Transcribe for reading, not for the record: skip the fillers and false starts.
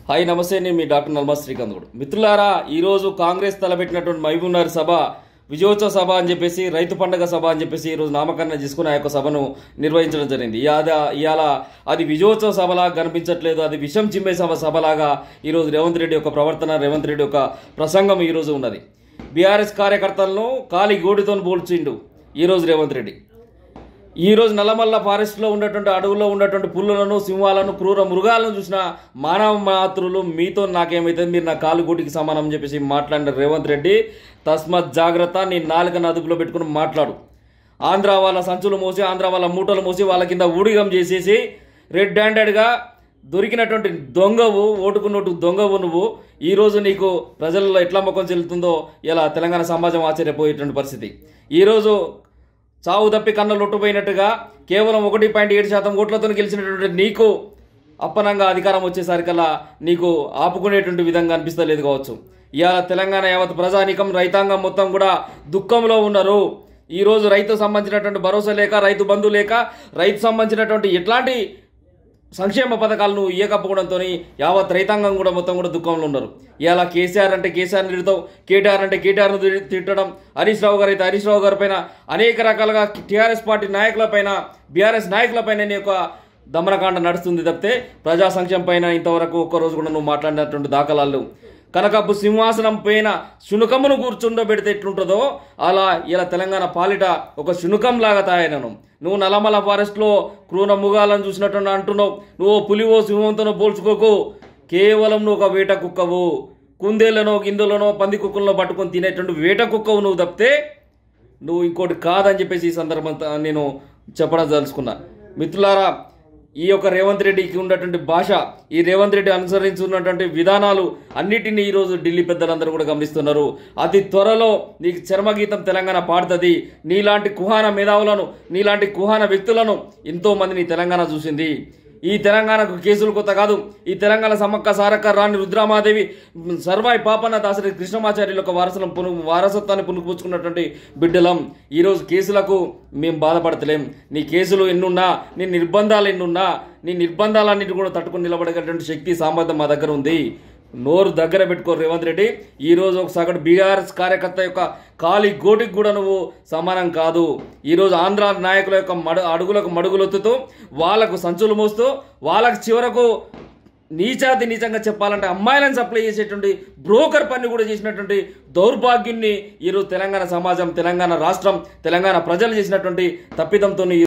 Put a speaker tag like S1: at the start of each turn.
S1: Hi నమస్తే, నేను మీ doctor నల్మా Srikanth Goud. మిత్రులారా, ఈరోజు కాంగ్రెస్ తలపెట్టినటువంటి మహబూబ్నగర్ సభ విజయోత్సవ సభ అని చెప్పేసి, రైతు పండుగ సభ అని చెప్పేసి ఈరోజు నామకరణం చేసుకుని ఆ యొక్క సభను నిర్వహించడం జరిగింది. ఇవాళ అది విజయోత్సవ సభలాగా కనిపించట్లేదు, అది విషం చిమ్మే సభలాగా ఈరోజు రేవంత్ రెడ్డి యొక్క ప్రవర్తన, రేవంత్ రెడ్డి యొక్క ప్రసంగం ఈరోజు ఉన్నది. బీఆర్ఎస్ కార్యకర్తలను కాలి గోడితో పోల్చిండు ఈరోజు రేవంత్ రెడ్డి. ఈరోజు నల్లమల్ల ఫారెస్ట్లో ఉన్నటువంటి అడవుల్లో ఉన్నటువంటి పుల్లులను, సింహాలను, క్రూర మృగాలను చూసిన మానవ మాతృలు మీతో నాకేమైతే, మీరు నా కాలు గోటికి సమానం అని చెప్పేసి మాట్లాడిన రేవంత్ రెడ్డి, తస్మత్ జాగ్రత్త, నీ నాలుకను అదుపులో పెట్టుకుని మాట్లాడు. ఆంధ్ర వాళ్ళ సంచులు మోసి, ఆంధ్ర వాళ్ళ మూటలు మోసి వాళ్ళ కింద ఊడిగం చేసేసి రెడ్ హ్యాండెడ్గా దొరికినటువంటి దొంగవు, ఓటుకు నోటు దొంగవు నువ్వు. ఈరోజు నీకు ప్రజల్లో ఎట్లా ముఖం చెల్లుతుందో ఇలా తెలంగాణ సమాజం ఆశ్చర్యపోయేటువంటి పరిస్థితి. ఈరోజు చావు తప్పి కన్న లొట్టుపోయినట్టుగా కేవలం 1.7% ఓట్లతో గెలిచినటువంటి నీకు అప్పనంగా అధికారం వచ్చేసరికల్లా నీకు ఆపుకునేటువంటి విధంగా అనిపిస్తలేదు కావచ్చు. ఇవాళ తెలంగాణ యావత్ ప్రజానీకం, రైతాంగం మొత్తం కూడా దుఃఖంలో ఉన్నారు. ఈరోజు రైతు సంబంధించినటువంటి భరోసా లేక, రైతు బంధు లేక, రైతు సంబంధించినటువంటి ఎట్లాంటి సంక్షేమ పథకాలను ఇవ్వకపోవడంతో యావత్ రైతాంగం కూడా మొత్తం కూడా దుఃఖంలో ఉన్నారు. ఇలా కేసీఆర్ అంటే కేసీఆర్ని తిడతాం, కేటీఆర్ అంటే కేటీఆర్ను తిట్టడం, హరీష్ రావు గారు అయితే హరీష్ రావు గారి పైన అనేక రకాలుగా టీఆర్ఎస్ పార్టీ నాయకులపైన, బీఆర్ఎస్ నాయకులపైన నీ యొక్క దమనకాండ నడుస్తుంది తప్పితే ప్రజా సంక్షేమం పైన ఇంతవరకు ఒక్కరోజు కూడా నువ్వు మాట్లాడినటువంటి దాఖలాలు. కనకపు సింహాసనం పైన శునకమును కూర్చుండబెడితే ఎట్లుంటుందో అలా ఇలా తెలంగాణ పాలిట ఒక శునకంలాగా తయారైనను. నువ్వు నల్లమల ఫారెస్ట్లో క్రూర మృగాలను చూసినట్టు అంటున్నావు. నువ్వు పులివో సింహంతోనో పోల్చుకోకు. కేవలం నువ్వు ఒక వేట కుక్కవు. కుందేళ్లనో, గిందులనో, పంది కుక్కలను పట్టుకొని తినేటువంటి వేట కుక్కవు నువ్వు తప్పితే నువ్వు ఇంకోటి కాదని చెప్పేసి ఈ సందర్భంతో నేను చెప్పడం తెలుసుకున్నా. మిత్రులారా, ఈ యొక్క రేవంత్ రెడ్డికి ఉన్నటువంటి భాష, ఈ రేవంత్ రెడ్డి అనుసరించున్నటువంటి విధానాలు అన్నిటినీ ఈరోజు ఢిల్లీ పెద్దలందరూ కూడా గమనిస్తున్నారు. అతి త్వరలో నీకు చర్మగీతం తెలంగాణ పాడుతుంది. నీలాంటి కుహాన మేధావులను, నీలాంటి కుహాన వ్యక్తులను ఎంతో మందిని తెలంగాణ చూసింది. ఈ తెలంగాణకు కేసులు కొత్త కాదు. ఈ తెలంగాణ సమ్మక్క సారక్క, రాణి రుద్రామాదేవి, సర్వాయి పాపన్న దాసరి కృష్ణమాచార్యుల యొక్క వారసత్వాన్ని పుణుకుపుచ్చుకున్నటువంటి బిడ్డలం. ఈరోజు కేసులకు మేము బాధపడతలేం. నీ కేసులు ఎన్నున్నా, నీ నిర్బంధాలు ఎన్నున్నా, నీ నిర్బంధాలన్నిటి కూడా తట్టుకుని నిలబడేటువంటి శక్తి, సామర్థ్యం మా దగ్గర ఉంది. నోరు దగ్గర పెట్టుకో రేవంత్ రెడ్డి. ఈరోజు ఒక సగటు బీఆర్ఎస్ కార్యకర్త యొక్క కాలి గోటికి కూడా నువ్వు సమానం కాదు. ఈరోజు ఆంధ్ర నాయకుల యొక్క అడుగులకు మడుగులొత్తుతూ, వాళ్లకు సంచులు మోస్తూ, వాళ్ళకు చివరకు నీచాతి నీచంగా చెప్పాలంటే అమ్మాయిలను సప్లై చేసేటువంటి బ్రోకర్ పని కూడా చేసినటువంటి దౌర్భాగ్యాన్ని ఈరోజు తెలంగాణ సమాజం, తెలంగాణ రాష్ట్రం, తెలంగాణ ప్రజలు చేసినటువంటి తప్పిదంతో